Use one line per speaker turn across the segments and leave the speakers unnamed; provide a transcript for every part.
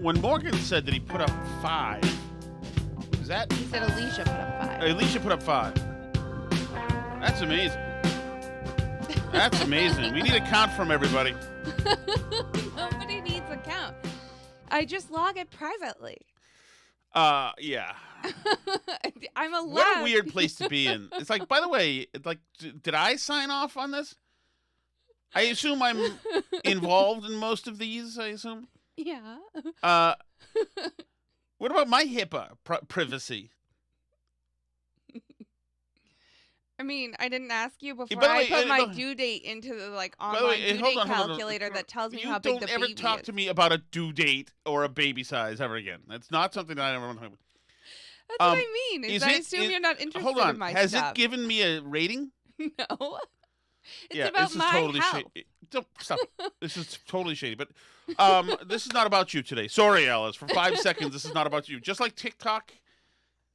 when Morgan said that he put up 5, is that?
He said Alicia put up 5.
Alicia put up 5. That's amazing. That's amazing. We need a count from everybody.
Nobody needs a count. I just log it privately.
Yeah.
I'm allowed.
What a weird place to be in. It's like, by the way, it's like, did I sign off on this? I assume I'm involved in most of these, I assume.
Yeah.
What about my HIPAA privacy?
I mean, I didn't ask you before
By the
I
way,
put my due date into the online due date calculator that tells me how big the baby is.
You don't ever talk to me about a due date or a baby size ever again. That's not something that I ever want to talk about.
That's what I mean. I assume you're not interested in my
Has
stuff.
it given me a rating?
No. It's
yeah,
about
this is
my
totally
health.
shady. Don't stop. This is totally shady. But this is not about you today. Sorry, Alice. For 5 seconds, this is not about you. Just like TikTok,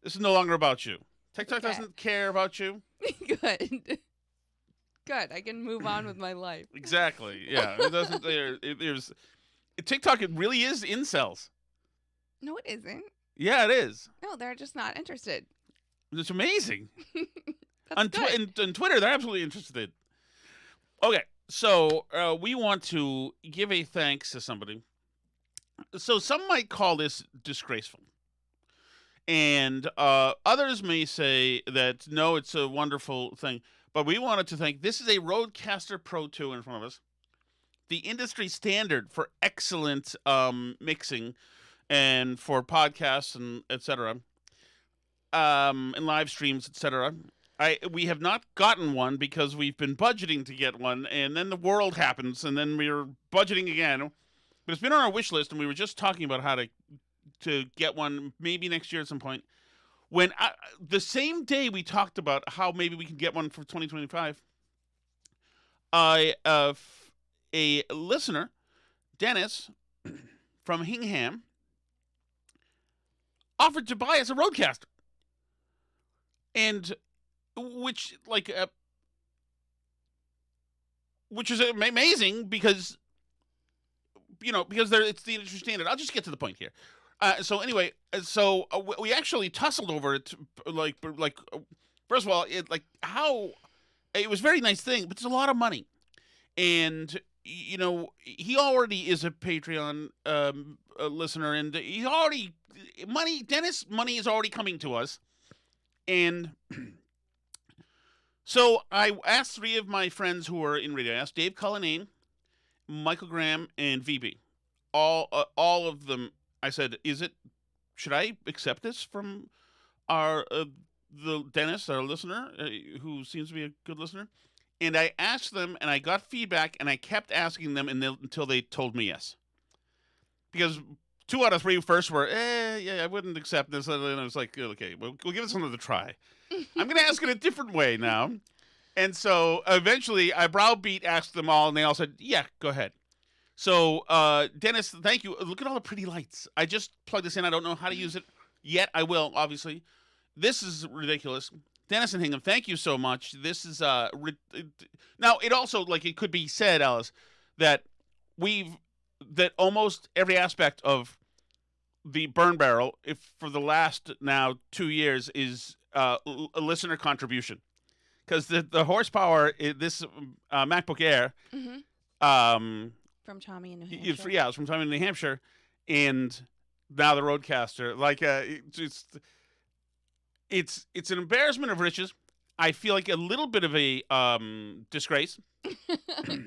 this is no longer about you. TikTok doesn't care about you.
Good. Good. I can move on with my life.
Exactly. Yeah. It doesn't. There's TikTok. It really is incels.
No, it isn't.
Yeah, it is.
No, they're just not interested.
It's amazing.
On
Twitter, they're absolutely interested. Okay, so we want to give a thanks to somebody. So some might call this disgraceful. And others may say that, no, it's a wonderful thing. But we wanted to thank, this is a Rodecaster Pro 2 in front of us. The industry standard for excellent mixing and for podcasts and et cetera, and live streams, et cetera. We have not gotten one because we've been budgeting to get one, and then the world happens, and then we're budgeting again. But it's been on our wish list, and we were just talking about how to get one maybe next year at some point. When the same day we talked about how maybe we can get one for 2025, a listener, Dennis from Hingham, offered to buy us a Rodecaster, and which is amazing because it's the industry standard. I'll just get to the point here. So anyway, we actually tussled over it. First of all, it was a very nice thing, but it's a lot of money, and he already is a Patreon listener, and Dennis money is already coming to us, and. So I asked 3 of my friends who are in radio. I asked Dave Cullinane, Michael Graham, and VB. All of them. I said, should I accept this from the Dennis, our listener, who seems to be a good listener? And I asked them, and I got feedback, and I kept asking them until they told me yes. Because 2 out of 3 first were, I wouldn't accept this. And I was like, okay, we'll give this another try. I'm going to ask it a different way now. And so eventually I browbeat asked them all, and they all said, yeah, go ahead. So, Dennis, thank you. Look at all the pretty lights. I just plugged this in. I don't know how to use it yet. I will, obviously. This is ridiculous. Dennis and Hingham, thank you so much. This is now it also, it could be said, Alice, that almost every aspect of the Burn Barrel, if for the last now 2 years, is a listener contribution, because the horsepower this MacBook Air,
from Tommy in New Hampshire.
Yeah, it's from Tommy in New Hampshire, and now the Rodecaster. It's an embarrassment of riches. I feel like a little bit of a disgrace.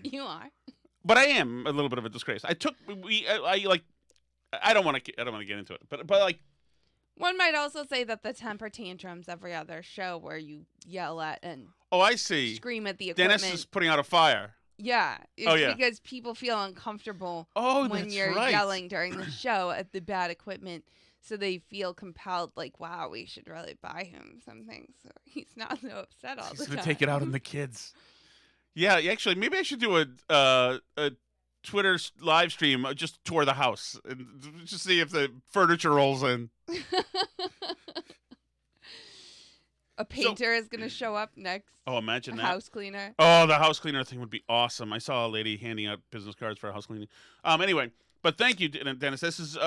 You are.
But I am a little bit of a disgrace. I don't want to get into it, but
one might also say that the temper tantrums every other show where you yell at and
I see,
scream at the equipment.
Dennis is putting out a fire.
Yeah, it's because people feel uncomfortable when you're yelling during the show at the bad equipment, so they feel compelled, wow, we should really buy him something so he's not so upset all the time.
He's gonna take it out on the kids. Yeah, actually, maybe I should do a Twitter live stream, just tour the house and just see if the furniture rolls in.
A painter is going to show up next.
Oh, imagine that.
House cleaner.
Oh, the house cleaner thing would be awesome. I saw a lady handing out business cards for a house cleaning. Anyway, But thank you, Dennis. This is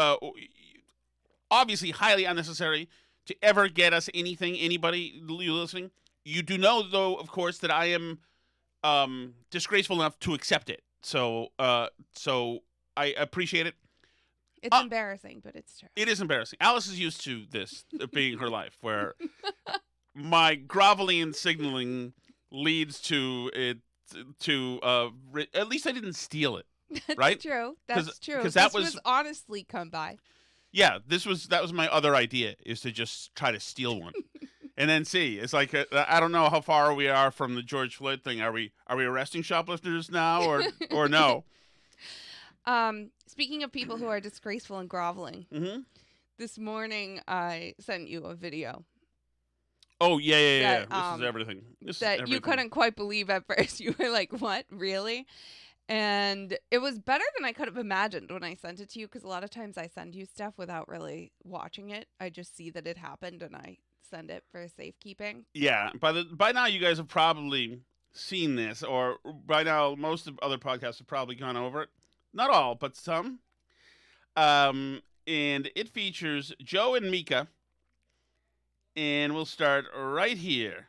obviously highly unnecessary to ever get us anything, anybody listening. You do know, though, of course, that I am disgraceful enough to accept it. So I appreciate it.
It's embarrassing, but it's true.
It is embarrassing. Alice is used to this being her life, where my groveling signaling leads to it. At least I didn't steal it. Right?
True. That's true.
Because
that was honestly come by.
Yeah, that was my other idea, is to just try to steal one. And then see. It's like I don't know how far we are from the George Floyd thing. Are we arresting shoplifters now or no?
Speaking of people who are disgraceful and groveling, this morning I sent you a video.
Oh yeah. This is everything.
You couldn't quite believe at first. You were like, "What? Really?" And it was better than I could have imagined when I sent it to you, because a lot of times I send you stuff without really watching it. I just see that it happened and I send it for safekeeping.
Yeah. By now you guys have probably seen this, or by now most of other podcasts have probably gone over it. Not all, but some. And it features Joe and Mika. And we'll start right here.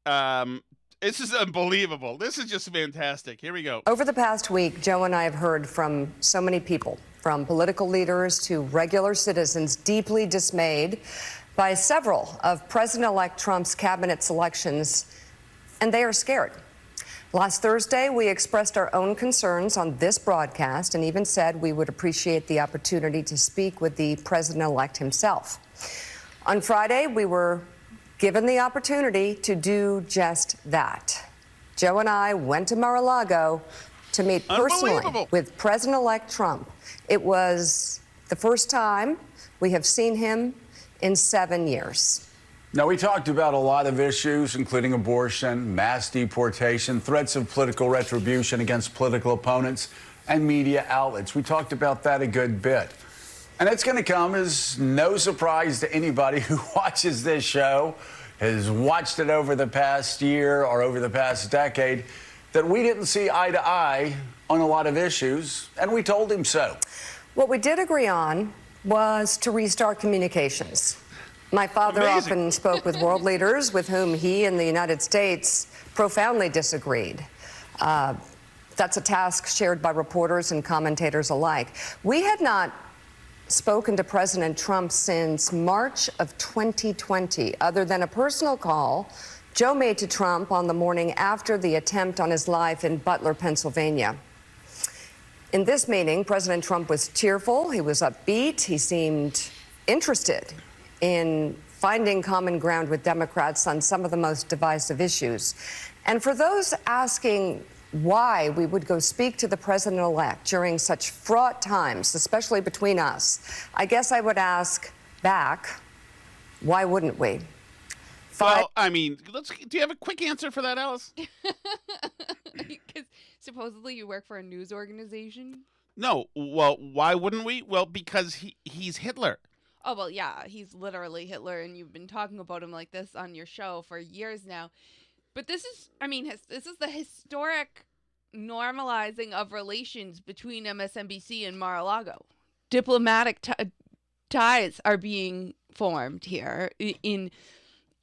This is unbelievable. This is just fantastic. Here we go.
Over the past week, Joe and I have heard from so many people, from political leaders to regular citizens, deeply dismayed by several of President-elect Trump's cabinet selections, and they are scared. Last Thursday, we expressed our own concerns on this broadcast and even said we would appreciate the opportunity to speak with the president-elect himself. On Friday, we were given the opportunity to do just that. Joe and I went to Mar-a-Lago to meet personally with President-elect Trump. It was the first time we have seen him in 7 years.
Now, we talked about a lot of issues, including abortion, mass deportation, threats of political retribution against political opponents, and media outlets. We talked about that a good bit. And it's going to come as no surprise to anybody who watches this show, has watched it over the past year or over the past decade, that we didn't see eye to eye on a lot of issues, and we told him so.
What we did agree on was to restart communications. My father often spoke with world leaders with whom he and the United States profoundly disagreed. That's a task shared by reporters and commentators alike. We had not spoken to President Trump since March of 2020, other than a personal call Joe made to Trump on the morning after the attempt on his life in Butler, Pennsylvania. In this meeting, President Trump was cheerful, he was upbeat, he seemed interested in finding common ground with Democrats on some of the most divisive issues. And for those asking why we would go speak to the president-elect during such fraught times, especially between us, I guess I would ask back, why wouldn't we?
Well, I mean, do you have a quick answer for that, Alice?
Because supposedly you work for a news organization?
No. Well, why wouldn't we? Well, because he's Hitler.
Oh, well, yeah, he's literally Hitler, and you've been talking about him like this on your show for years now. But this is, this is the historic normalizing of relations between MSNBC and Mar-a-Lago. Diplomatic ties are being formed here in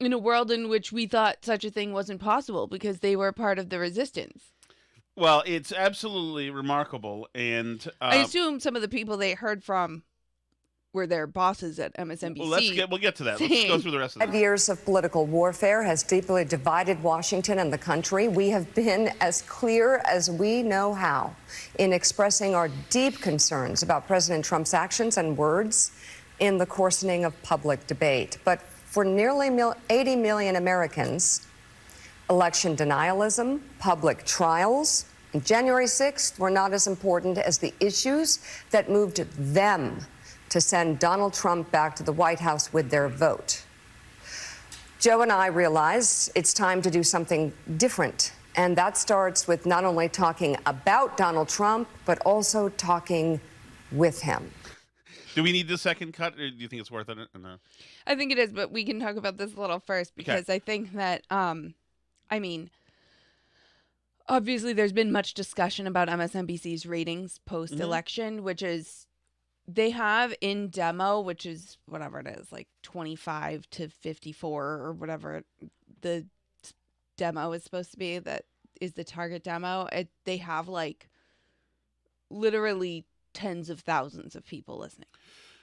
a world in which we thought such a thing wasn't possible because they were part of the resistance.
Well, it's absolutely remarkable, and
I assume some of the people they heard from were their bosses at MSNBC.
Well, we'll get to that. Let's go through the rest of this.
5 years of political warfare has deeply divided Washington and the country. We have been as clear as we know how in expressing our deep concerns about President Trump's actions and words in the coarsening of public debate. But for nearly 80 million Americans, election denialism, public trials, and January 6th were not as important as the issues that moved them to send Donald Trump back to the White House with their vote. Joe and I realized it's time to do something different, and that starts with not only talking about Donald Trump, but also talking with him.
Do we need the second cut, or do you think it's worth it? No.
I think it is, but we can talk about this a little first, because I think that, obviously there's been much discussion about MSNBC's ratings post-election, which is they have in demo, which is whatever it is, like 25 to 54 or whatever the demo is supposed to be, that is the target demo. They have like literally tens of thousands of people listening.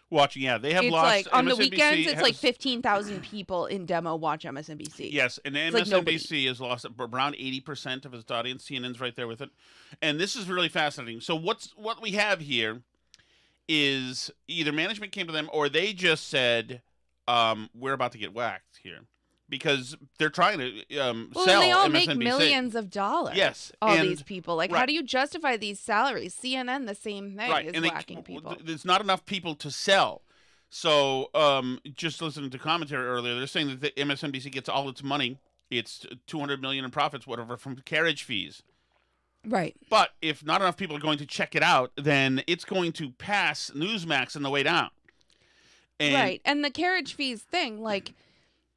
Watching, yeah. They have
it's
lost...
like, on
MSNBC
the weekends, it's like 15,000 people in demo watch MSNBC.
Yes, and MSNBC has lost around 80% of its audience. CNN's right there with it. And this is really fascinating. So what we have here is either management came to them or they just said, we're about to get whacked here. Because they're trying to sell
they all
MSNBC.
make millions of dollars.
Yes.
All these people. Like, how do you justify these salaries? CNN, the same thing, is whacking people.
There's not enough people to sell. So just listening to commentary earlier, they're saying that the MSNBC gets all its money. It's $200 million in profits, whatever, from carriage fees.
Right.
But if not enough people are going to check it out, then it's going to pass Newsmax on the way down.
Right. And the carriage fees thing, like...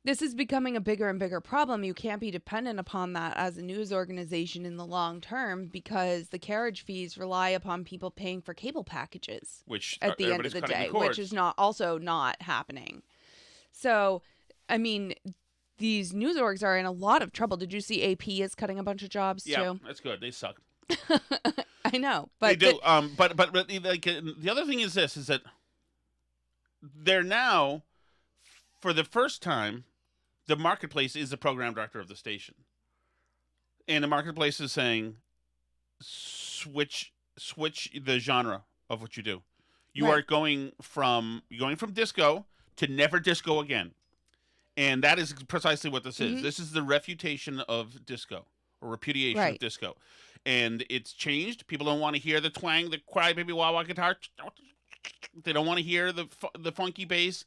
This is becoming a bigger and bigger problem. You can't be dependent upon that as a news organization in the long term because the carriage fees rely upon people paying for cable packages,
which
at the end of the day, which is not happening. So, I mean, these news orgs are in a lot of trouble. Did you see AP is cutting a bunch of jobs too?
Yeah, that's good. They suck.
I know, but
they do. But like, the other thing is this: is that they're now, for the first time, the marketplace is the program director of the station. And the marketplace is saying, switch the genre of what you do. You are going from disco to never disco again. And that is precisely what this is. This is the refutation of disco, or repudiation of disco. And it's changed. People don't want to hear the twang, the crybaby wah-wah guitar. They don't want to hear the funky bass.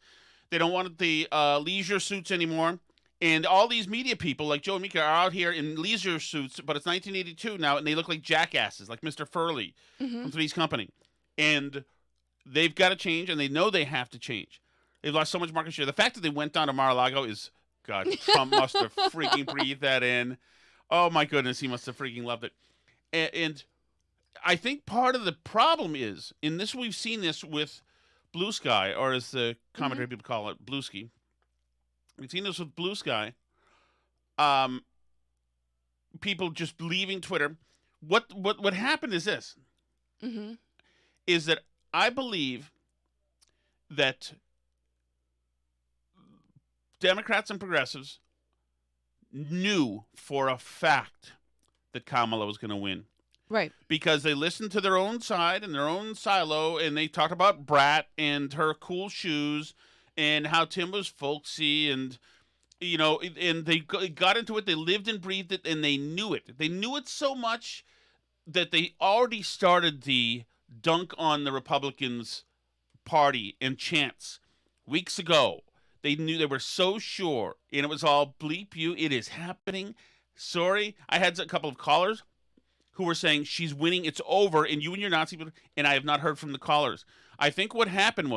They don't want the leisure suits anymore. And all these media people like Joe and Mika are out here in leisure suits, but it's 1982 now, and they look like jackasses, like Mr. Furley from Three's Company. And they've got to change, and they know they have to change. They've lost so much market share. The fact that they went down to Mar-a-Lago is, God, Trump must have freaking breathed that in. Oh, my goodness, he must have freaking loved it. And I think part of the problem is, and this we've seen this with Blue Sky, or as the commentary people call it, Blueski. We've seen this with Blue Sky. People just leaving Twitter. What happened is this. Is that I believe that Democrats and progressives knew for a fact that Kamala was going to win.
Right.
Because they listened to their own side and their own silo, and they talked about Brat and her cool shoes and how Tim was folksy, and, you know, and they got into it. They lived and breathed it, and they knew it. They knew it so much that they already started the dunk on the Republicans party and chants weeks ago. They knew, they were so sure, and it was all bleep you. It is happening. Sorry. I had a couple of callers who were saying she's winning. It's over. And you and your Nazi people, and I have not heard from the callers. I think what happened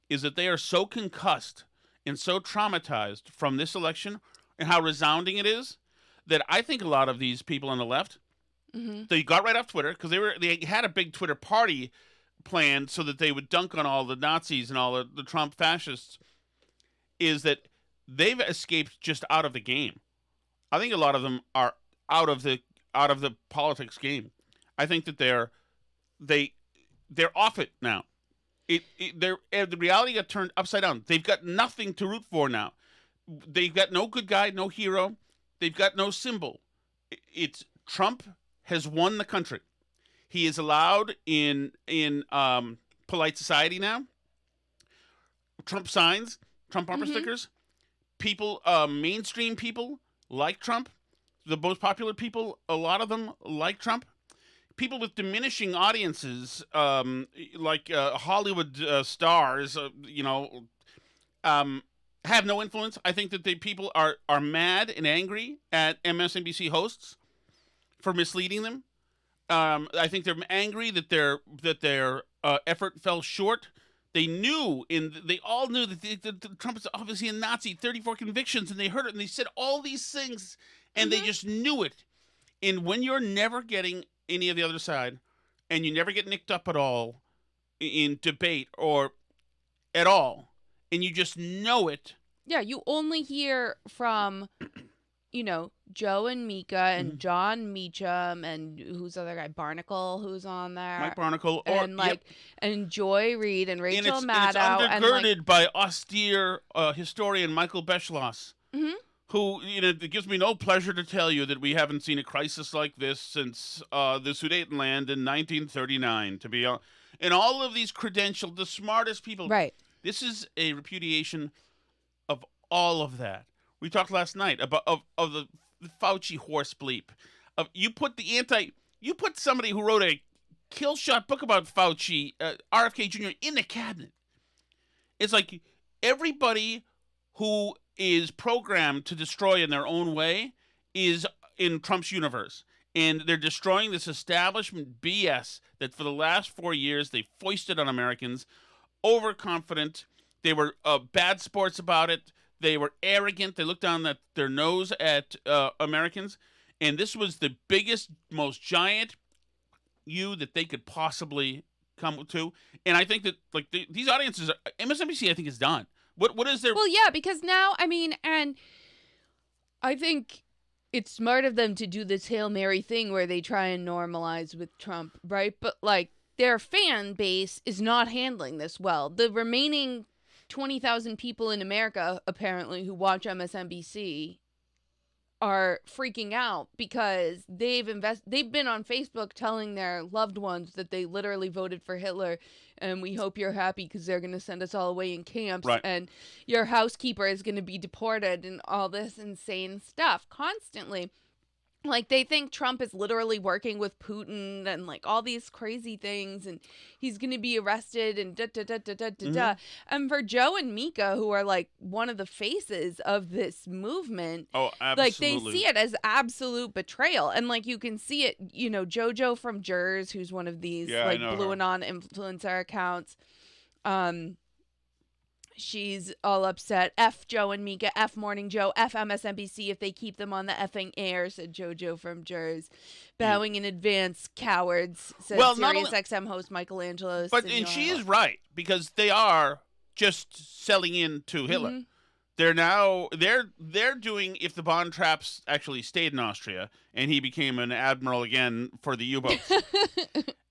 is that they are so concussed and so traumatized from this election and how resounding it is that I think a lot of these people on the left, they got right off Twitter because they had a big Twitter party planned so that they would dunk on all the Nazis and all the Trump fascists, is that they've escaped just out of the game. I think a lot of them are out of the politics game. I think that they're off it now. The reality got turned upside down. They've got nothing to root for now. They've got no good guy, no hero. They've got no symbol. It's Trump has won the country. He is allowed in polite society now. Trump signs, Trump bumper stickers. People, mainstream people like Trump. The most popular people, a lot of them like Trump. People with diminishing audiences, like Hollywood stars, have no influence. I think that people are mad and angry at MSNBC hosts for misleading them. I think they're angry that their effort fell short. They all knew that Trump is obviously a Nazi, 34 convictions, and they heard it, and they said all these things, and they just knew it. And when you're never getting any of the other side, and you never get nicked up at all, in debate or at all, and you just know it.
Yeah, you only hear from, Joe and Mika and John Meacham and who's the other guy, Barnacle, who's on there.
Mike Barnacle.
And Joy Reid and Rachel Maddow.
And it's undergirded by austere historian Michael Beschloss, who, it gives me no pleasure to tell you that we haven't seen a crisis like this since the Sudetenland in 1939, to be honest. And all of these credentialed, the smartest people.
Right.
This is a repudiation of all of that. We talked last night about of the Fauci horse bleep. You put somebody who wrote a kill shot book about Fauci, RFK Jr. in the cabinet. It's like everybody who is programmed to destroy in their own way is in Trump's universe. And they're destroying this establishment BS that for the last 4 years they foisted on Americans. Overconfident. They were bad sports about it. They were arrogant. They looked down their nose at Americans. And this was the biggest, most giant that they could possibly come to. And I think that these audiences, MSNBC, I think is done. What is their...
Well, yeah, because now, and I think it's smart of them to do this Hail Mary thing where they try and normalize with Trump, right? But, their fan base is not handling this well. The remaining 20,000 people in America, apparently, who watch MSNBC are freaking out because they've been on Facebook telling their loved ones that they literally voted for Hitler, and we hope you're happy because they're going to send us all away in camps,
right,
and your housekeeper is going to be deported, and all this insane stuff constantly. They think Trump is literally working with Putin and all these crazy things, and he's going to be arrested and da. And for Joe and Mika, who are one of the faces of this movement,
oh, absolutely,
they see it as absolute betrayal. And you can see it, JoJo from Jers, who's one of these Blue Anon influencer accounts. She's all upset. F Joe and Mika, F Morning Joe, F MSNBC if they keep them on the effing air, said JoJo from Jers. Bowing in advance, cowards, said Sirius XM host Michelangelo.
And she is right, because they are just selling in to Hitler. Mm-hmm. They're now, they're doing, if the Bond traps actually stayed in Austria and he became an admiral again for the U-boats,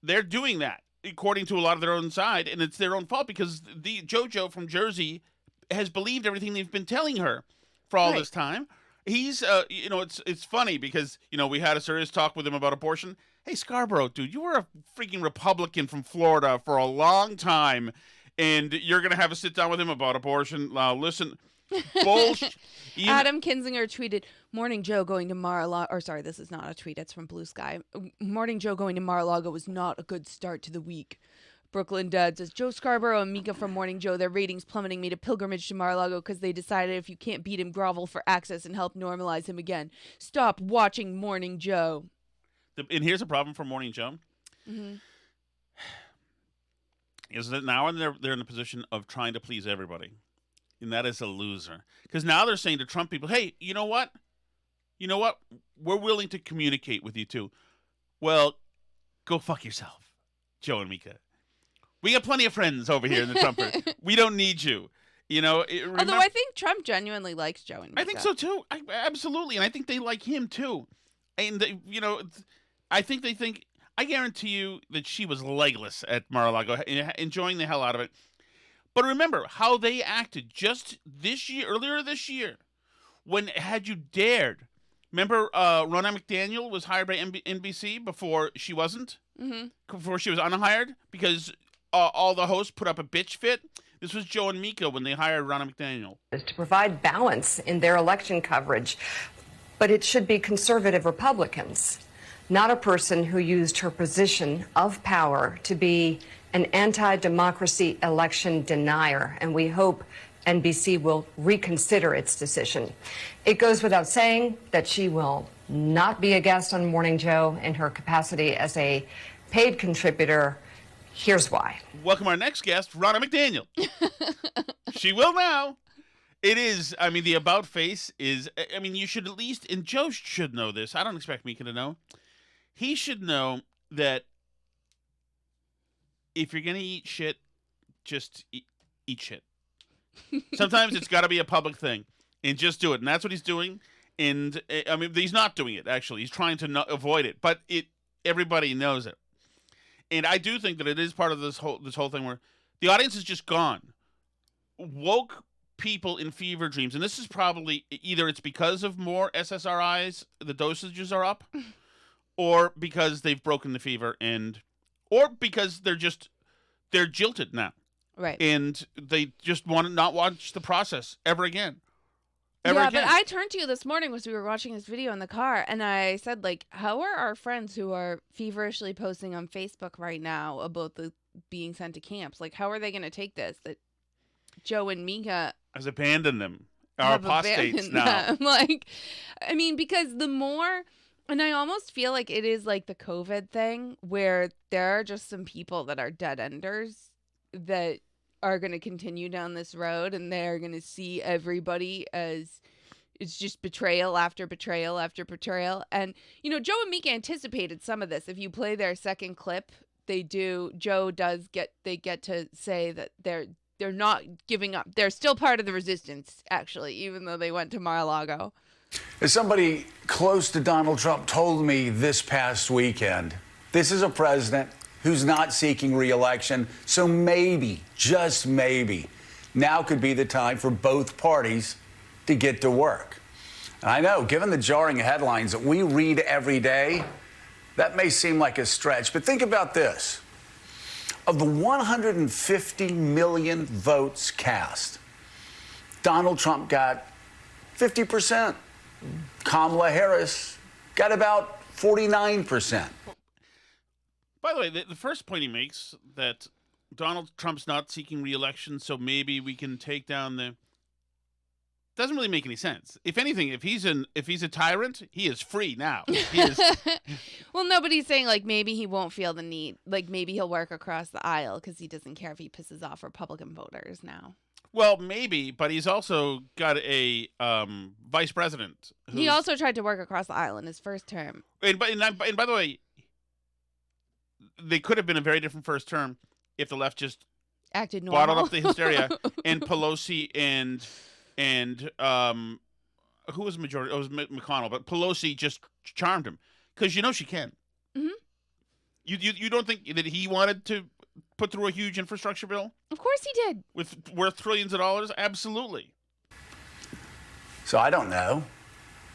they're doing that, according to a lot of their own side, and it's their own fault because the JoJo from Jersey has believed everything they've been telling her for all this time. He's, it's funny because, we had a serious talk with him about abortion. Hey, Scarborough, dude, you were a freaking Republican from Florida for a long time, and you're going to have a sit down with him about abortion. Listen, bullshit.
Adam Kinzinger tweeted, Morning Joe going to Mar-a-Lago, or sorry, this is not a tweet, it's from Blue Sky. Morning Joe going to Mar-a-Lago was not a good start to the week. Brooklyn Dad says, Joe Scarborough and Mika from Morning Joe, their ratings plummeting, made a pilgrimage to Mar-a-Lago because they decided if you can't beat him, grovel for access and help normalize him again. Stop watching Morning Joe.
And here's a problem for Morning Joe. Mm-hmm. Is that now they're in the position of trying to please everybody. And that is a loser. Because now they're saying to Trump people, hey, you know what? We're willing to communicate with you too. Well, go fuck yourself, Joe and Mika. We got plenty of friends over here in the Trumper. We don't need you. Although
I think Trump genuinely likes Joe and Mika.
I think so too. Absolutely. And I think they like him too. And, I think they think, I guarantee you that she was legless at Mar-a-Lago, enjoying the hell out of it. But remember how they acted just this year, earlier this year, when had you dared. Remember Ronna McDaniel was hired by NBC before she wasn't? Mm-hmm. Before she was unhired? Because all the hosts put up a bitch fit. This was Joe and Mika when they hired Ronna McDaniel.
To provide balance in their election coverage. But it should be conservative Republicans, not a person who used her position of power to be an anti-democracy election denier, and we hope NBC will reconsider its decision. It goes without saying that she will not be a guest on Morning Joe in her capacity as a paid contributor. Here's why.
Welcome our next guest, Ronna McDaniel. She will now. It is, the about face is, you should at least, and Joe should know this. I don't expect Mika to know. He should know that if you're gonna eat shit, just eat shit. Sometimes it's got to be a public thing, and just do it. And that's what he's doing. And I mean, he's not doing it actually. He's trying to not avoid it, but everybody knows it. And I do think that it is part of this whole thing where the audience is just gone. Woke people in fever dreams, and this is probably either it's because of more SSRIs, the dosages are up, or because they've broken the fever, or because they're jilted now.
Right.
And they just want to not watch the process ever again.
But I turned to you this morning as we were watching this video in the car, and I said, like, how are our friends who are feverishly posting on Facebook right now about the being sent to camps? Like, how are they going to take this? That Joe and Mika
has abandoned them. Are apostates now.
Like, I mean, because the more... And I almost feel like it is like the COVID thing where there are just some people that are dead enders that are going to continue down this road, and they're going to see everybody as it's just betrayal after betrayal after betrayal. And, you know, Joe and Mika anticipated some of this. If you play their second clip, Joe does get to say that they're not giving up. They're still part of the resistance, actually, even though they went to Mar-a-Lago.
As somebody close to Donald Trump told me this past weekend, this is a president who's not seeking re-election, so maybe, just maybe, now could be the time for both parties to get to work. And I know, given the jarring headlines that we read every day, that may seem like a stretch, but think about this. Of the 150 million votes cast, Donald Trump got 50%. Kamala Harris got about 49%.
By the way, the first point he makes, that Donald Trump's not seeking re-election, so maybe we can take down the... Doesn't really make any sense. If anything, if he's a tyrant, he is free now. He is...
Well, nobody's saying, like, maybe he won't feel the need. Like, maybe he'll work across the aisle because he doesn't care if he pisses off Republican voters now.
Well, maybe, but he's also got a vice president.
He also tried to work across the aisle in his first term.
And by the way, they could have been a very different first term if the left just
acted normal,
bottled up the hysteria, and Pelosi and who was majority? It was McConnell, but Pelosi just charmed him because you know she can.
Mm-hmm.
You don't think that he wanted to put through a huge infrastructure bill?
Of course he did.
Worth trillions of dollars? Absolutely.
So I don't know.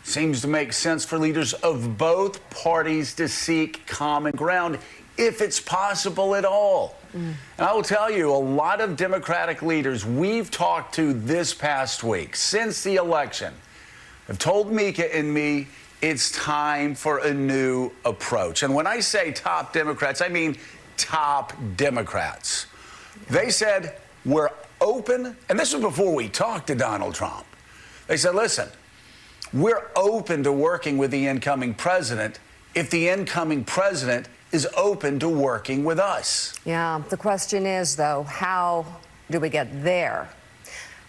Seems to make sense for leaders of both parties to seek common ground, if it's possible at all. And I will tell you, a lot of Democratic leaders we've talked to this past week, since the election, have told Mika and me it's time for a new approach. And when I say top Democrats, I mean top Democrats. They said, we're open, and this was before we talked to Donald Trump. They said, listen, we're open to working with the incoming president if the incoming president is open to working with us.
Yeah, the question is, though, how do we get there?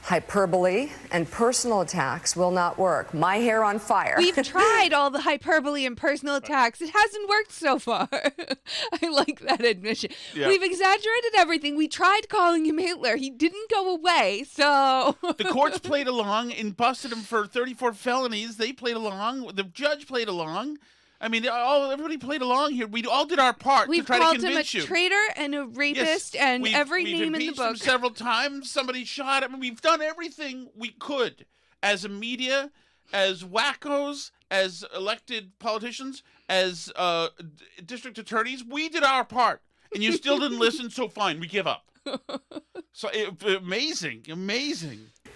Hyperbole and personal attacks will not work. My hair on fire.
We've tried all the hyperbole and personal attacks. It hasn't worked so far. I like that admission. Yeah. We've exaggerated everything. We tried calling him Hitler. He didn't go away, so...
The courts played along and busted him for 34 felonies. They played along. The judge played along. I mean, everybody played along here. We all did our part to try to convince you.
We've called him a traitor and a rapist and every name in the book.
Him several times. Somebody shot him. We've done everything we could as a media, as wackos, as elected politicians, as district attorneys. We did our part, and you still didn't listen, so fine, we give up. So amazing.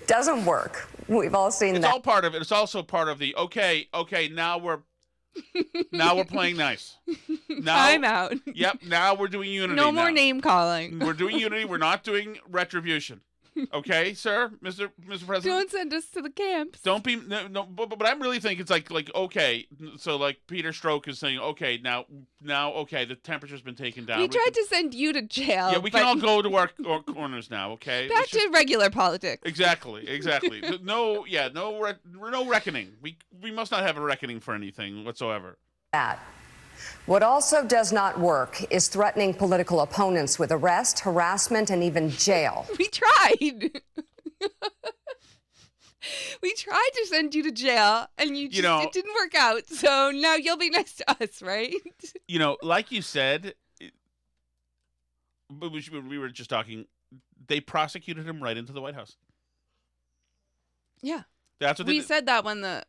Doesn't work. We've all seen that.
It's all part of it. It's also part of the, okay, now we're playing nice. Now,
I'm out.
Yep, now we're doing unity.
No more name calling.
We're doing unity. We're not doing retribution. Okay, sir, Mr. President.
Don't send us to the camps.
Don't be no. But I really think it's like okay. So like Peter Strzok is saying, okay, now okay, the temperature's been taken down.
We tried to send you to jail.
Yeah, we can all go to our corners now. Okay,
back to regular politics.
Exactly. No reckoning. We must not have a reckoning for anything whatsoever.
That What also does not work is threatening political opponents with arrest, harassment, and even jail.
We tried. We tried to send you to jail, and it didn't work out. So now you'll be next to us, right?
Like you said, but we were just talking. They prosecuted him right into the White House.
Yeah,
that's what
we said that when the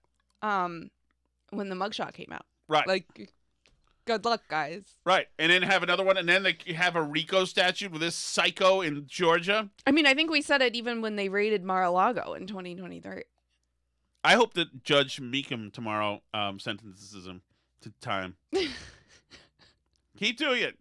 mugshot came out.
Right,
like, good luck, guys.
Right, and then have another one, and then they have a RICO statute with this psycho in Georgia.
I mean, I think we said it even when they raided Mar-a-Lago in 2023.
I hope that Judge Mika tomorrow sentences him to time. Keep doing it.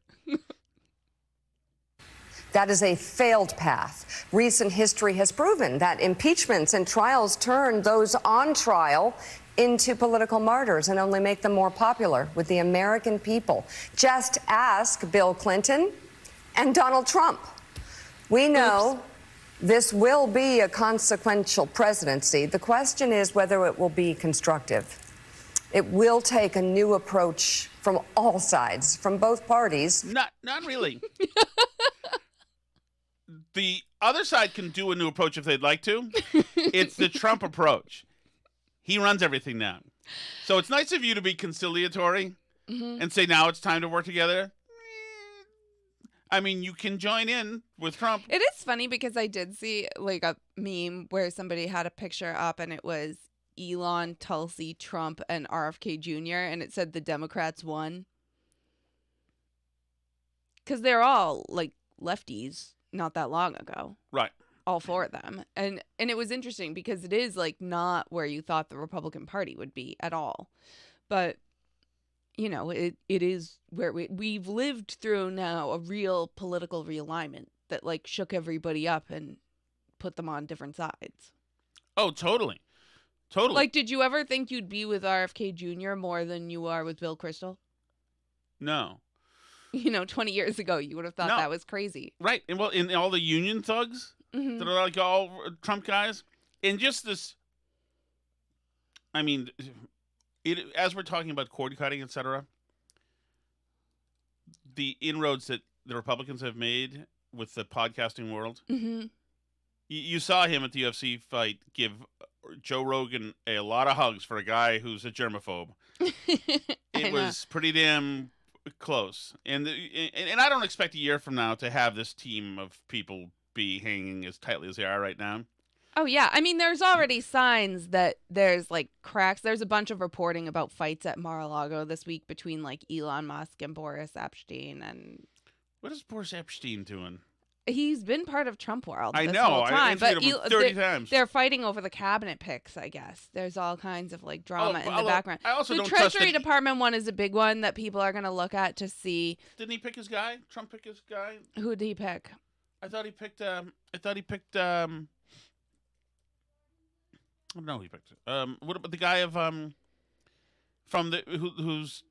That is a failed path. Recent history has proven that impeachments and trials turn those on trial into political martyrs and only make them more popular with the American people. Just ask Bill Clinton and Donald Trump. We know this will be a consequential presidency. The question is whether it will be constructive. It will take a new approach from all sides, from both parties.
Not really. The other side can do a new approach if they'd like to. It's the Trump approach. He runs everything now. So it's nice of you to be conciliatory and say, now it's time to work together. I mean, you can join in with Trump.
It is funny because I did see like a meme where somebody had a picture up and it was Elon, Tulsi, Trump, and RFK Jr. and it said the Democrats won. Because they're all like lefties not that long ago. Right. All four of them. And it was interesting because it is like not where you thought the Republican Party would be at all. But it is where we've lived through now a real political realignment that like shook everybody up and put them on different sides.
Oh, totally. Totally.
Like, did you ever think you'd be with RFK Jr. more than you are with Bill Kristol?
No.
20 years ago, you would have thought that was crazy.
Right. And well, in all the union thugs that are like all Trump guys, and just this, I mean, as we're talking about cord cutting, etc., the inroads that the Republicans have made with the podcasting world, you saw him at the UFC fight give Joe Rogan a lot of hugs for a guy who's a germaphobe. It was pretty damn close, and I don't expect a year from now to have this team of people be hanging as tightly as they are right now.
Oh yeah, I mean, there's already signs that there's like cracks. There's a bunch of reporting about fights at Mar-a-Lago this week between like Elon Musk and Boris Epstein. And
what is Boris Epstein doing?
He's been part of Trump world.
I
this
know.
Whole time,
I've seen him 30 times.
They're fighting over the cabinet picks, I guess. There's all kinds of like drama in the background.
I also
the
don't
Treasury Department one is a big one that people are going to look at to see.
Didn't he pick his guy? Trump pick his guy?
Who did he pick?
I thought he picked. I don't know who he picked. What about the guy of from the who's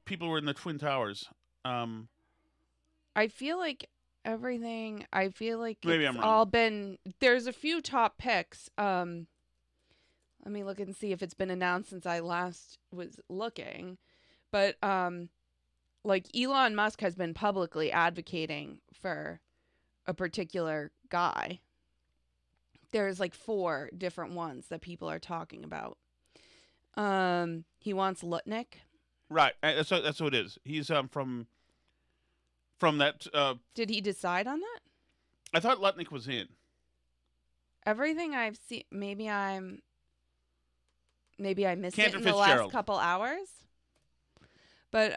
people were in the Twin Towers?
I feel like everything. I feel like
maybe
it's
I'm wrong.
all been. There's a few top picks. Let me look and see if it's been announced since I last was looking. But like Elon Musk has been publicly advocating for a particular guy. There's like 4 different ones that people are talking about. He wants Lutnick.
Right. That's what it is. He's from that.
Did he decide on that?
I thought Lutnick was in.
Everything I've seen, maybe I missed it in the last couple hours. But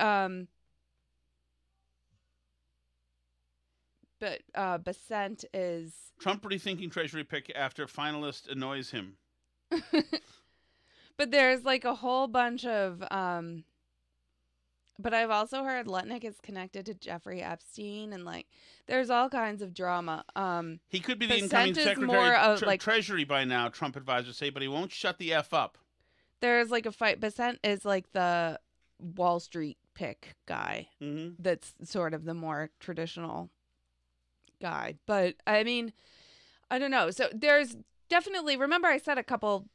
Besant is
Trump rethinking Treasury pick after finalist annoys him.
But there's like a whole bunch of but I've also heard Lutnick is connected to Jeffrey Epstein, and like there's all kinds of drama.
He could be the incoming Secretary of Treasury by now, Trump advisors say, but he won't shut the F up.
There's like a fight. Besant is like the Wall Street pick guy. That's sort of the more traditional guy. But I mean, I don't know. So there's definitely, remember I said a couple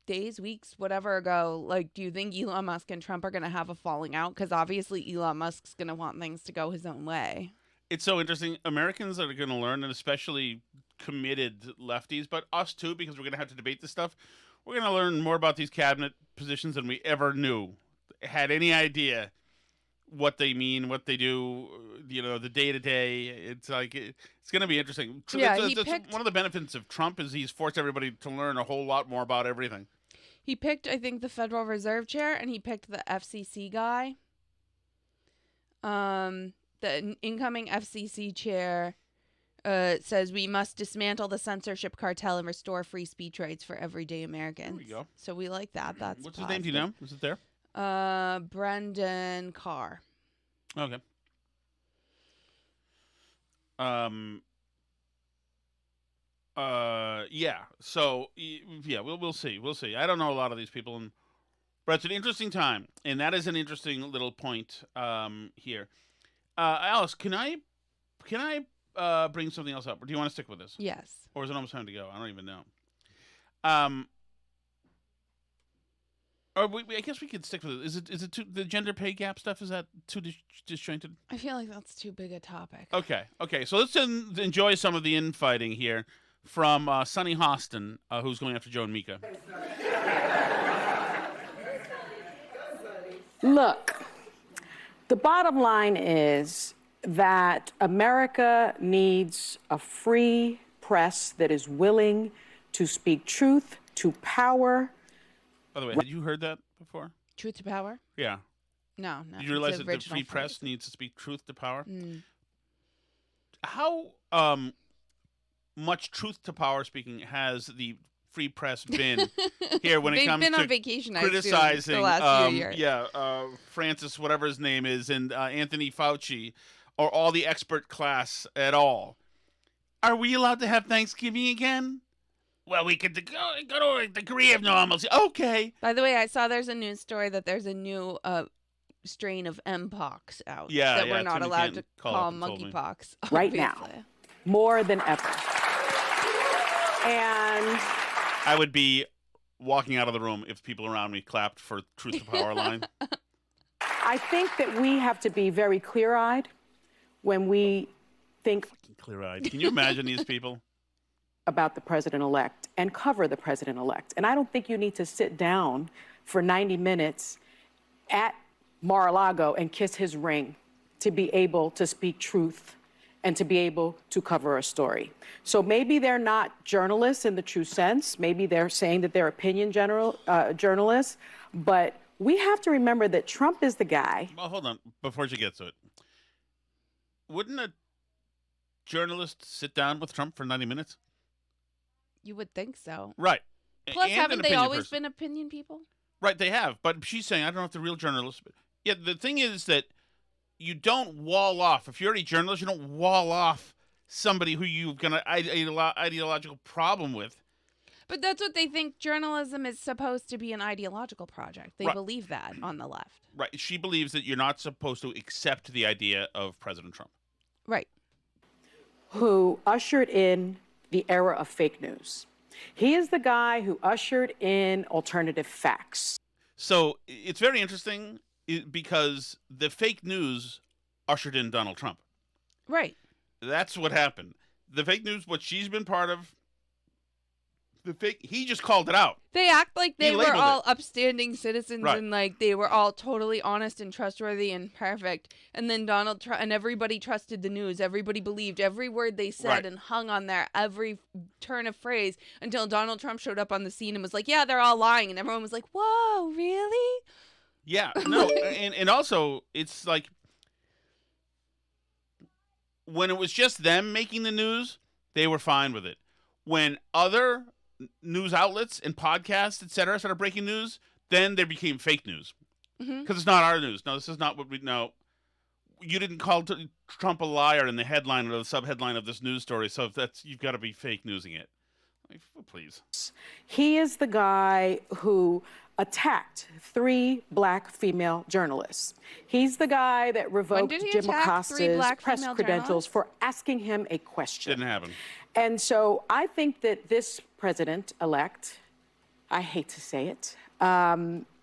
days, weeks, whatever ago, like, do you think Elon Musk and Trump are going to have a falling out? Because obviously Elon Musk's going to want things to go his own way.
It's so interesting. Americans are going to learn, and especially committed lefties, but us too, because we're going to have to debate this stuff. We're going to learn more about these cabinet positions than we ever knew, had any idea what they mean, what they do, the day-to-day. It's like, it's going to be interesting.
Yeah,
one of the benefits of Trump is he's forced everybody to learn a whole lot more about everything.
He picked, I think, the Federal Reserve chair, and he picked the FCC guy. The incoming FCC chair says we must dismantle the censorship cartel and restore free speech rights for everyday Americans.
There we go.
So we like that. That's
What's
positive.
his name? Do you know? Is it there?
Brendan Carr.
Okay. Yeah. So yeah, we'll see. We'll see. I don't know a lot of these people, but it's an interesting time, and that is an interesting little point here. Alice, can I bring something else up, or do you want to stick with this?
Yes.
Or is it almost time to go? I don't even know. Or I guess we could stick with it. Is it too, the gender pay gap stuff? Is that too disjointed?
I feel like that's too big a topic.
Okay. So let's enjoy some of the infighting here from Sonny Hostin, who's going after Joe and Mika.
Look, the bottom line is that America needs a free press that is willing to speak truth to power.
By the way, had you heard that before?
Truth to power?
Yeah.
No.
Did you realize that the free press needs to speak truth to power?
Mm.
How much truth to power speaking has the free press been here when it comes to
on vacation,
criticizing
the last few years.
Francis, whatever his name is, and Anthony Fauci, or all the expert class at all? Are we allowed to have Thanksgiving again? Well, we could go to a degree of normalcy. Okay.
By the way, I saw there's a news story that there's a new strain of Mpox out that we're not allowed to call monkeypox.
Right now, more than ever. And
I would be walking out of the room if people around me clapped for Truth to Power line.
I think that we have to be very clear-eyed when we think...
Fucking clear-eyed. Can you imagine these people?
...about the president-elect and cover the president-elect. And I don't think you need to sit down for 90 minutes at Mar-a-Lago and kiss his ring to be able to speak truth and to be able to cover a story. So maybe they're not journalists in the true sense. Maybe they're saying that they're opinion journalists. But we have to remember that Trump is the guy.
Well, hold on. Before she gets to it. Wouldn't a journalist sit down with Trump for 90 minutes?
You would think so.
Right.
Plus, haven't they always been opinion people?
Right, they have. But she's saying, I don't know if they're real journalists. But yeah, the thing is that you don't wall off. If you're a journalist, you don't wall off somebody who you've got an ideological problem with.
But that's what they think. Journalism is supposed to be an ideological project. They believe that on the left.
Right. She believes that you're not supposed to accept the idea of President Trump.
Right.
Who ushered in the era of fake news. He is the guy who ushered in alternative facts.
So it's very interesting because the fake news ushered in Donald Trump.
Right.
That's what happened. The fake news, what she's been part of, he just called it out.
They act like they were all upstanding citizens and like they were all totally honest and trustworthy and perfect. And then Donald Trump and everybody trusted the news. Everybody believed every word they said and hung on their every turn of phrase until Donald Trump showed up on the scene and was like, yeah, they're all lying. And everyone was like, whoa, really?
Yeah, no. and also it's like when it was just them making the news, they were fine with it. When other news outlets and podcasts, etc., started breaking news, then they became fake news. Because it's not our news. No, this is not what we know. You didn't call Trump a liar in the headline or the subheadline of this news story, so if that's you've got to be fake newsing it. Like, please.
He is the guy who attacked 3 black female journalists. He's the guy that revoked Jim Acosta's press credentials for asking him a question.
Didn't happen.
And so I think that this president-elect I hate to say it,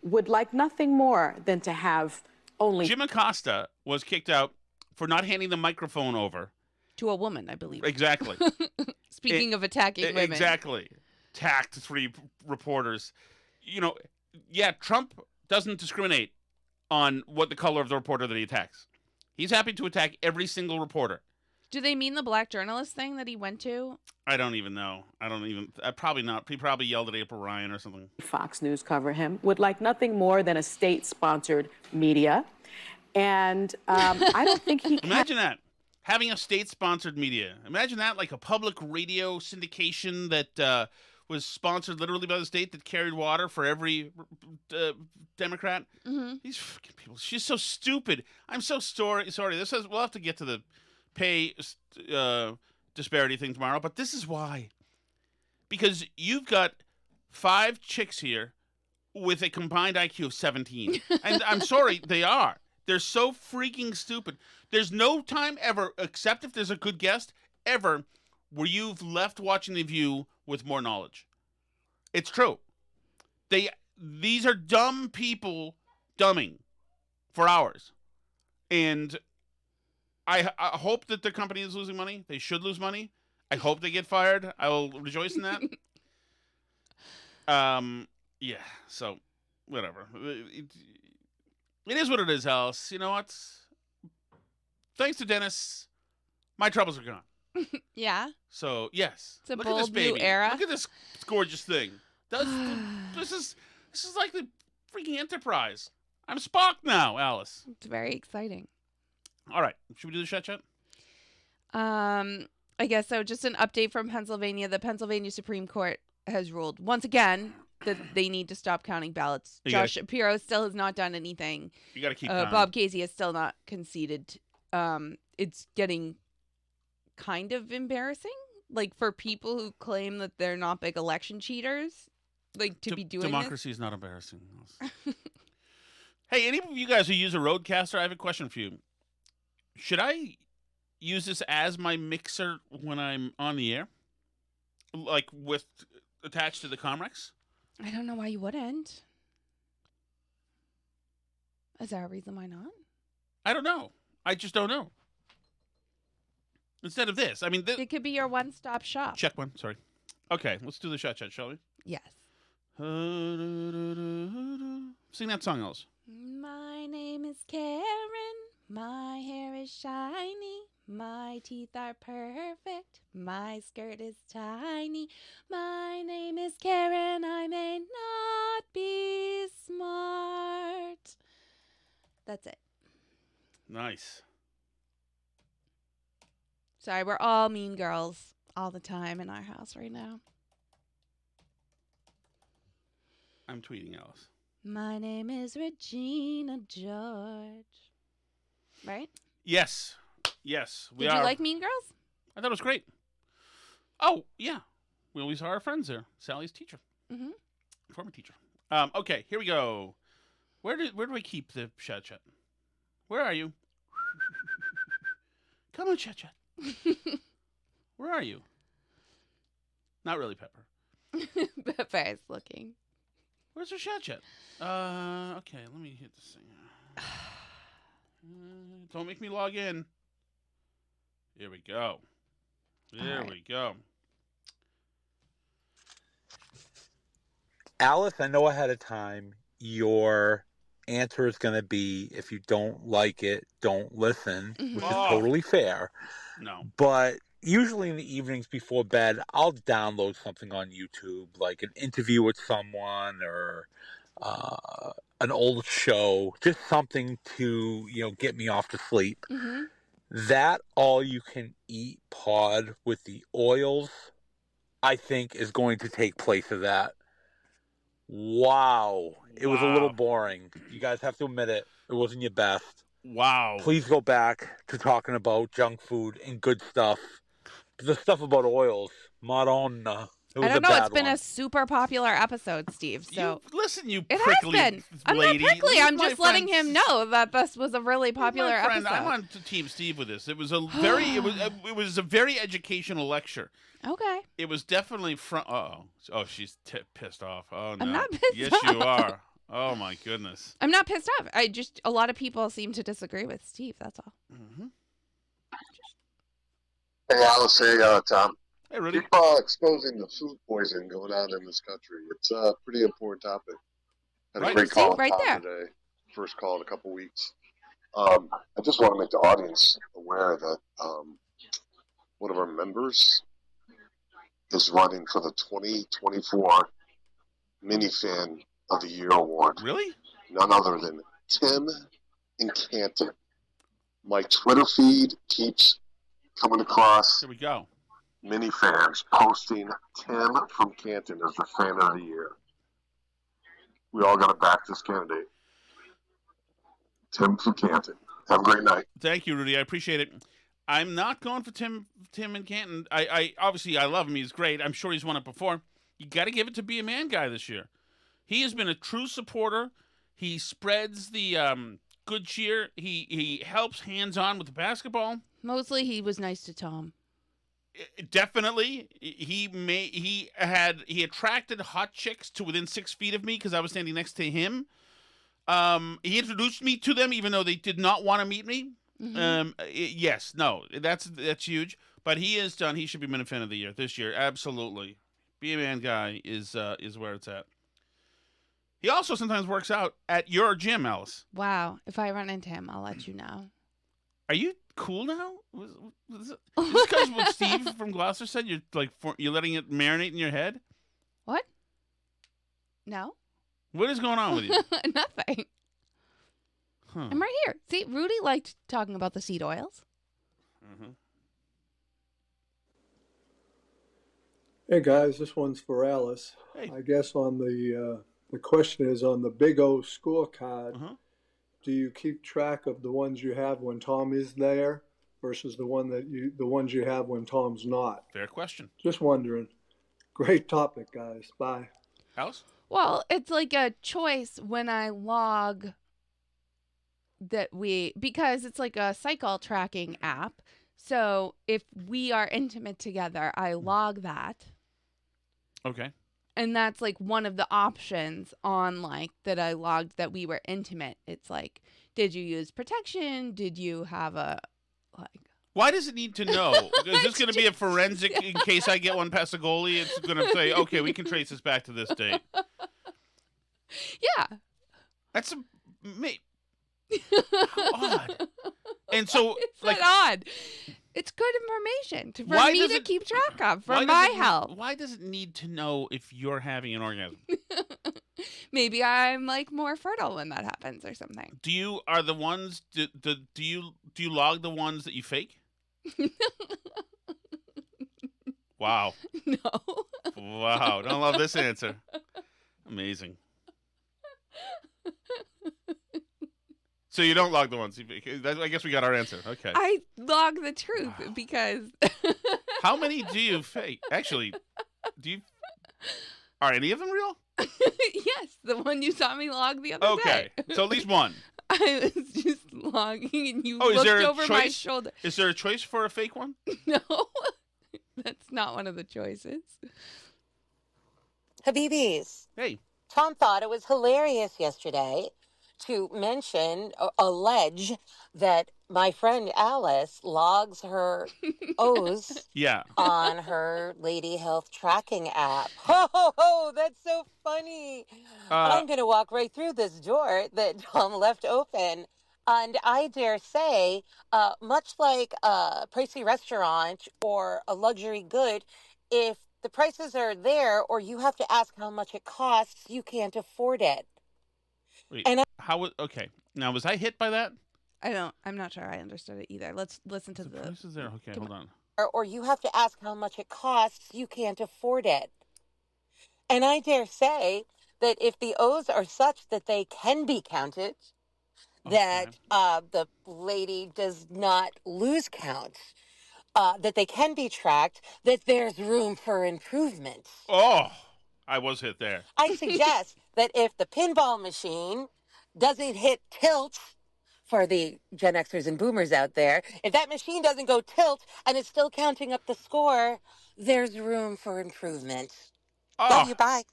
would like nothing more than to have only...
Jim Acosta was kicked out for not handing the microphone over.
To a woman, I believe.
Exactly.
Speaking of attacking women.
Exactly. Attacked 3 reporters. You know, yeah, Trump doesn't discriminate on what the color of the reporter that he attacks. He's happy to attack every single reporter.
Do they mean the black journalist thing that he went to?
I don't even know. Probably not. He probably yelled at April Ryan or something.
Fox News cover him, would like nothing more than a state-sponsored media. And I don't think he can...
Imagine that. Having a state-sponsored media. Imagine that, like a public radio syndication that was sponsored literally by the state that carried water for every Democrat.
Mm-hmm.
These fucking people. She's so stupid. I'm so sorry. We'll have to get to the pay disparity thing tomorrow, but this is why. Because you've got 5 chicks here with a combined IQ of 17. And I'm sorry, they are. They're so freaking stupid. There's no time ever, except if there's a good guest, ever, where you've left watching The View with more knowledge. It's true. These are dumb people dumbing for hours. And I hope that the company is losing money. They should lose money. I hope they get fired. I will rejoice in that. Yeah, so whatever. It is what it is, Alice. You know what? Thanks to Dennis, my troubles are gone.
Yeah.
So, yes.
It's a
Look
bold
at this baby.
new era.
Look at this gorgeous thing. This is like the freaking Enterprise. I'm Spock now, Alice.
It's very exciting.
All right. Should we do the chat?
I guess so. Just an update from Pennsylvania. The Pennsylvania Supreme Court has ruled once again that they need to stop counting ballots. Josh Shapiro still has not done anything.
You got to keep
Bob Casey has still not conceded. It's getting kind of embarrassing, like for people who claim that they're not big election cheaters, like to be doing
democracy is not embarrassing. Hey, any of you guys who use a Rodecaster, I have a question for you. Should I use this as my mixer when I'm on the air, like with attached to the Comrex?
I don't know why you wouldn't. Is there a reason why not?
I don't know. I just don't know. Instead of this, I mean,
it could be your one-stop shop.
Check one. Sorry. Okay, let's do the chat, shall we?
Yes.
Sing that song, Alice.
My name is Karen. My hair is shiny. My teeth are perfect. My skirt is tiny. My name is Karen. I may not be smart. That's it.
Nice.
Sorry, we're all mean girls all the time in our house right now.
I'm tweeting Alice.
My name is Regina George. Right?
Yes. Yes.
Did you like Mean Girls?
I thought it was great. Oh, yeah. We always saw our friends there. Sally's teacher.
Mm-hmm.
Former teacher. Okay, here we go. Where do I keep the chat? Where are you? Come on, chat. Where are you? Not really, Pepper.
Pepper is looking.
Where's your chat? Okay, let me hit this thing. Don't make me log in. Here we go. There we go.
Alice, I know ahead of time your answer is going to be, if you don't like it, don't listen, which is totally fair.
No.
But usually in the evenings before bed, I'll download something on YouTube, like an interview with someone or an old show, just something to, get me off to sleep.
Mm-hmm.
That all-you-can-eat pod with the oils, I think, is going to take place of that. Wow. It was a little boring. You guys have to admit it. It wasn't your best.
Wow.
Please go back to talking about junk food and good stuff. The stuff about oils, Madrone.
I don't know. It's been a super popular episode, Steve. So
listen, you
it
prickly
has been. I'm
lady.
not prickly. I'm just letting
friend.
him know that this was a really popular episode.
I'm on Team Steve with this. It was a very it was a very educational lecture.
Okay.
It was definitely from. Oh, she's pissed off. Oh no.
I'm not pissed
yes,
off.
Yes, you are. Oh my goodness.
I'm not pissed off. A lot of people seem to disagree with Steve. That's all.
Mm-hmm.
Hey, Alice. Hey, Tom.
Hey, Rudy.
Keep exposing the food poisoning going on in this country. It's a pretty important topic. Had a great call
right there
today. First call in a couple weeks. I just want to make the audience aware that one of our members is running for the 2024 Mini Fan of the Year award.
Really?
None other than Tim in Canton. My Twitter feed keeps coming across.
Here we go.
Mini fans posting Tim from Canton as the fan of the year. We all got to back this candidate. Tim from Canton. Have a great night.
Thank you, Rudy. I appreciate it. I'm not going for Tim in Canton. I obviously I love him. He's great. I'm sure he's won it before. You got to give it to Be a Man guy this year. He has been a true supporter. He spreads the good cheer. He helps hands-on with the basketball.
Mostly he was nice to Tom.
Definitely. He attracted hot chicks to within 6 feet of me because I was standing next to him. He introduced me to them even though they did not want to meet me. Mm-hmm. That's huge. But he should be Minute Fan of the Year this year. Absolutely. Be a Man guy is where it's at. He also sometimes works out at your gym, Alice.
Wow. If I run into him, I'll let you know.
Are you cool now? Just because what Steve from Gloucester said, you're letting it marinate in your head?
What? No.
What is going on with you?
Nothing.
Huh.
I'm right here. See, Rudy liked talking about the seed oils.
Mm-hmm.
Hey guys, this one's for Alice.
Hey.
I guess on the question is on the Big O scorecard.
Uh-huh.
Do you keep track of the ones you have when Tom is there versus the ones you have when Tom's not?
Fair question.
Just wondering. Great topic, guys. Bye.
Alice?
Well, it's like a choice when I log because it's like a cycle tracking app. So if we are intimate together, I log that.
Okay.
And that's like one of the options on that I logged that we were intimate. It's like, did you use protection? Did you have
Why does it need to know? Is this going to be a forensic in case I get one past the goalie? It's going to say, okay, we can trace this back to this date.
Yeah.
That's odd. And so,
it's not odd. It's good information for me to keep track of for my health.
Why does it need to know if you're having an orgasm?
Maybe I'm more fertile when that happens or something.
Do you log the ones that you fake? Wow.
No.
Wow. Don't love this answer. Amazing. So you don't log the ones. I guess we got our answer. Okay.
I log the truth because.
How many do you fake? Actually, are any of them real?
Yes, the one you saw me log the other day.
Okay, so at least one.
I was just logging, and you looked over my shoulder.
Is there a choice for a fake one?
No, that's not one of the choices.
Habibis.
Hey.
Tom thought it was hilarious yesterday to mention, allege that my friend Alice logs her O's on her Lady Health tracking app. Ho, ho, ho, that's so funny. I'm going to walk right through this door that Tom left open. And I dare say, much like a pricey restaurant or a luxury good, if the prices are there or you have to ask how much it costs, you can't afford it.
Wait, okay. Now, was I hit by that?
I'm not sure I understood it either. Let's listen to the
price is there. Okay, hold on.
Or you have to ask how much it costs, you can't afford it. And I dare say that if the O's are such that they can be counted, that the lady does not lose count. that they can be tracked, that there's room for improvement.
Oh, I was hit there.
I suggest that if the pinball machine doesn't hit tilt, for the Gen Xers and Boomers out there, if that machine doesn't go tilt and it's still counting up the score, there's room for improvement.
Oh.
Love you, bye.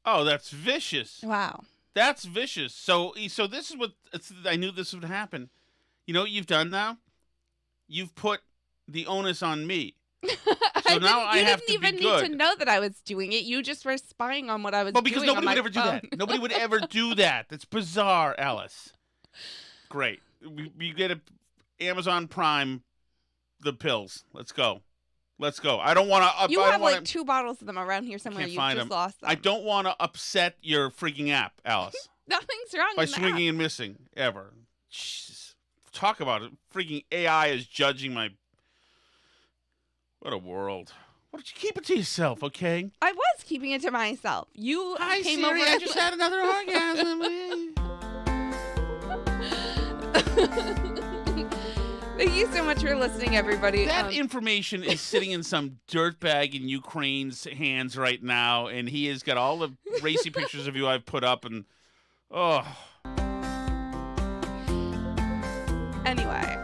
Oh, that's vicious.
Wow.
That's vicious. So this is what I knew this would happen. You know what you've done now? You've put the onus on me. So now I have to be good. You didn't even
need to know that I was doing it. You just were spying on what I was doing.
Well, because nobody would ever do that. Nobody would ever do that. That's bizarre, Alice. Great. We get a Amazon Prime, the pills. Let's go. I don't want to.
You have like 2 bottles of them around here somewhere. You just lost them.
I don't want to upset your freaking app, Alice.
Nothing's wrong
by swinging and missing ever. Jesus. Talk about it. Freaking AI is judging my. What a world. Why don't you keep it to yourself, okay?
I was keeping it to myself. You
Hi,
came
Siri,
over.
I just had another orgasm.
Thank you so much for listening, everybody.
That information is sitting in some dirtbag in Ukraine's hands right now, and he has got all the racy pictures of you I've put up, and
Anyway.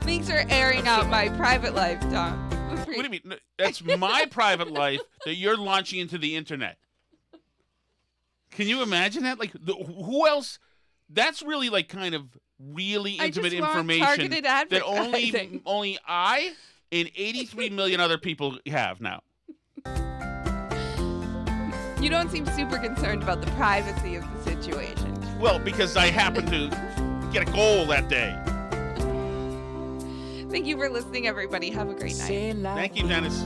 Thanks for airing out my private life, Tom.
What do you mean? That's my private life that you're launching into the internet. Can you imagine that? Like, who else? That's really like kind of really intimate information that only I and 83 million other people have now.
You don't seem super concerned about the privacy of the situation.
Well, because I happened to get a goal that day.
Thank you for listening, everybody. Have a great night.
Thank you, Dennis.